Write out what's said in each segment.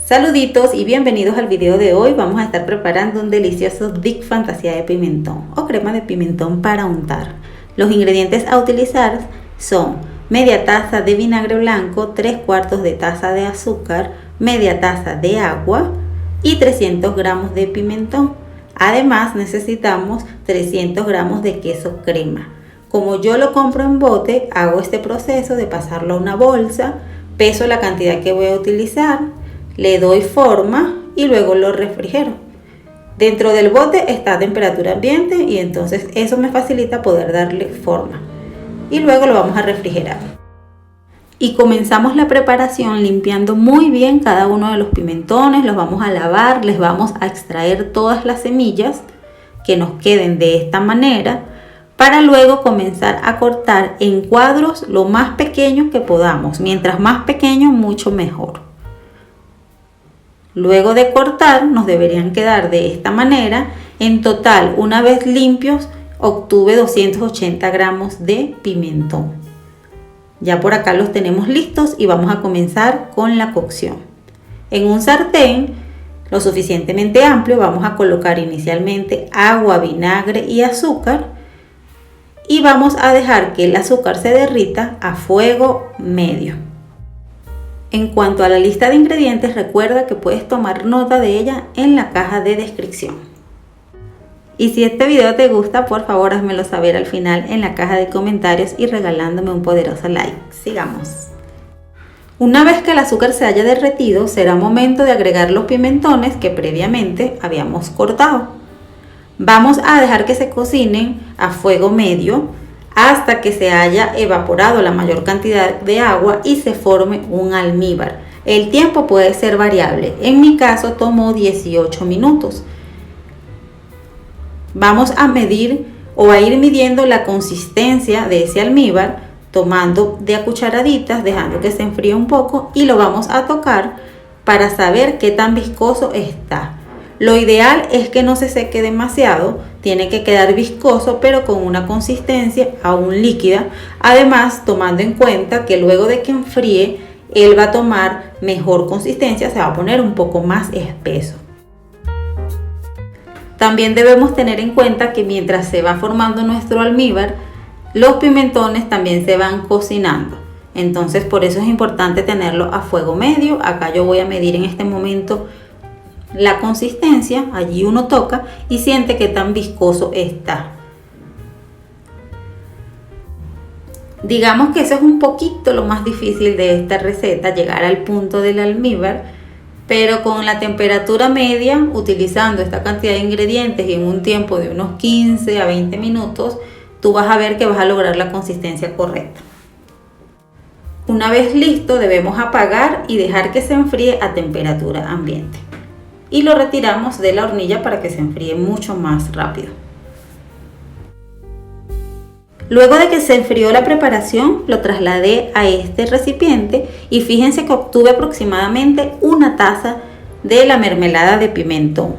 Saluditos y bienvenidos al video de hoy. Vamos a estar preparando un delicioso dip fantasía de pimentón o crema de pimentón para untar. Los ingredientes a utilizar son media taza de vinagre blanco, 3/4 de taza de azúcar, media taza de agua y 300 gramos de pimentón. Además necesitamos 300 gramos de queso crema. Como yo lo compro en bote, hago este proceso de pasarlo a una bolsa, peso la cantidad que voy a utilizar, le doy forma y luego lo refrigero. Dentro del bote está a temperatura ambiente y entonces eso me facilita poder darle forma. Y luego lo vamos a refrigerar. Y comenzamos la preparación limpiando muy bien cada uno de los pimentones. Los vamos a lavar, les vamos a extraer todas las semillas que nos queden de esta manera, para luego comenzar a cortar en cuadros lo más pequeños que podamos. Mientras más pequeño, mucho mejor. Luego de cortar, nos deberían quedar de esta manera. En total, una vez limpios, obtuve 280 gramos de pimentón. Ya por acá los tenemos listos y vamos a comenzar con la cocción. En un sartén lo suficientemente amplio vamos a colocar inicialmente agua, vinagre y azúcar. Y vamos a dejar que el azúcar se derrita a fuego medio. En cuanto a la lista de ingredientes, recuerda que puedes tomar nota de ella en la caja de descripción. Y si este video te gusta, por favor házmelo saber al final en la caja de comentarios y regalándome un poderoso like. Sigamos. Una vez que el azúcar se haya derretido, será momento de agregar los pimentones que previamente habíamos cortado. Vamos a dejar que se cocinen a fuego medio hasta que se haya evaporado la mayor cantidad de agua y se forme un almíbar. El tiempo puede ser variable. En mi caso tomó 18 minutos. Vamos a medir o a ir midiendo la consistencia de ese almíbar, tomando de a cucharaditas, dejando que se enfríe un poco y lo vamos a tocar para saber qué tan viscoso está. Lo ideal es que no se seque demasiado, tiene que quedar viscoso pero con una consistencia aún líquida. Además, tomando en cuenta que luego de que enfríe, él va a tomar mejor consistencia, se va a poner un poco más espeso. También debemos tener en cuenta que mientras se va formando nuestro almíbar, los pimentones también se van cocinando. Entonces por eso es importante tenerlo a fuego medio. Acá yo voy a medir en este momento la consistencia, allí uno toca y siente que tan viscoso está. Digamos que eso es un poquito lo más difícil de esta receta, llegar al punto del almíbar, pero con la temperatura media, utilizando esta cantidad de ingredientes y en un tiempo de unos 15 a 20 minutos, tú vas a ver que vas a lograr la consistencia correcta. Una vez listo, debemos apagar y dejar que se enfríe a temperatura ambiente. Y lo retiramos de la hornilla para que se enfríe mucho más rápido. Luego de que se enfrió la preparación, lo trasladé a este recipiente y fíjense que obtuve aproximadamente una taza de la mermelada de pimentón.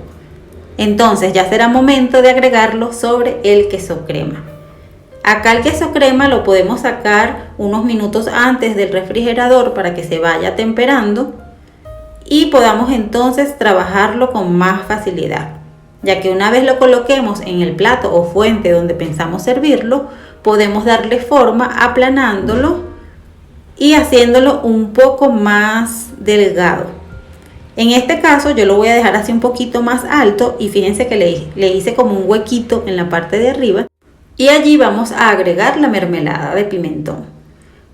Entonces ya será momento de agregarlo sobre el queso crema. Acá el queso crema lo podemos sacar unos minutos antes del refrigerador para que se vaya temperando y podamos entonces trabajarlo con más facilidad, ya que una vez lo coloquemos en el plato o fuente donde pensamos servirlo, podemos darle forma aplanándolo y haciéndolo un poco más delgado. En este caso yo lo voy a dejar así un poquito más alto y fíjense que le hice como un huequito en la parte de arriba y allí vamos a agregar la mermelada de pimentón.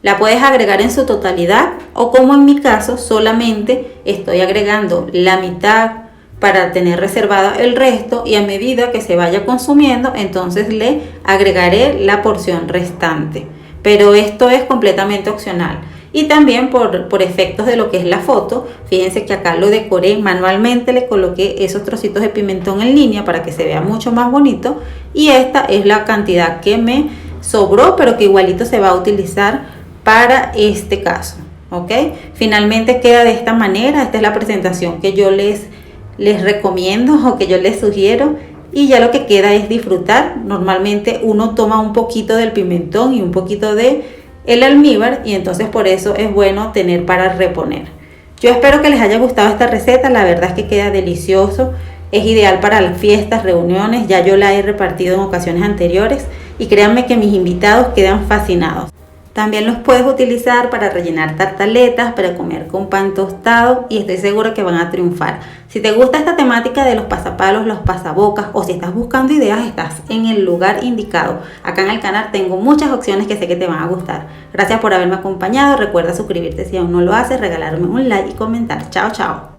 La puedes agregar en su totalidad o, como en mi caso, solamente estoy agregando la mitad para tener reservada el resto y a medida que se vaya consumiendo entonces le agregaré la porción restante. Pero esto es completamente opcional. Y también por efectos de lo que es la foto, fíjense que acá lo decoré manualmente, le coloqué esos trocitos de pimentón en línea para que se vea mucho más bonito y esta es la cantidad que me sobró, pero que igualito se va a utilizar para este caso, ¿ok? Finalmente queda de esta manera. Esta es la presentación que yo les recomiendo o que yo les sugiero y ya lo que queda es disfrutar. Normalmente uno toma un poquito del pimentón y un poquito de el almíbar y entonces por eso es bueno tener para reponer. Yo espero que les haya gustado esta receta, la verdad es que queda delicioso, es ideal para las fiestas, reuniones, ya yo la he repartido en ocasiones anteriores y créanme que mis invitados quedan fascinados. También los puedes utilizar para rellenar tartaletas, para comer con pan tostado y estoy segura que van a triunfar. Si te gusta esta temática de los pasapalos, los pasabocas o si estás buscando ideas, estás en el lugar indicado. Acá en el canal tengo muchas opciones que sé que te van a gustar. Gracias por haberme acompañado, recuerda suscribirte si aún no lo haces, regalarme un like y comentar. Chao, chao.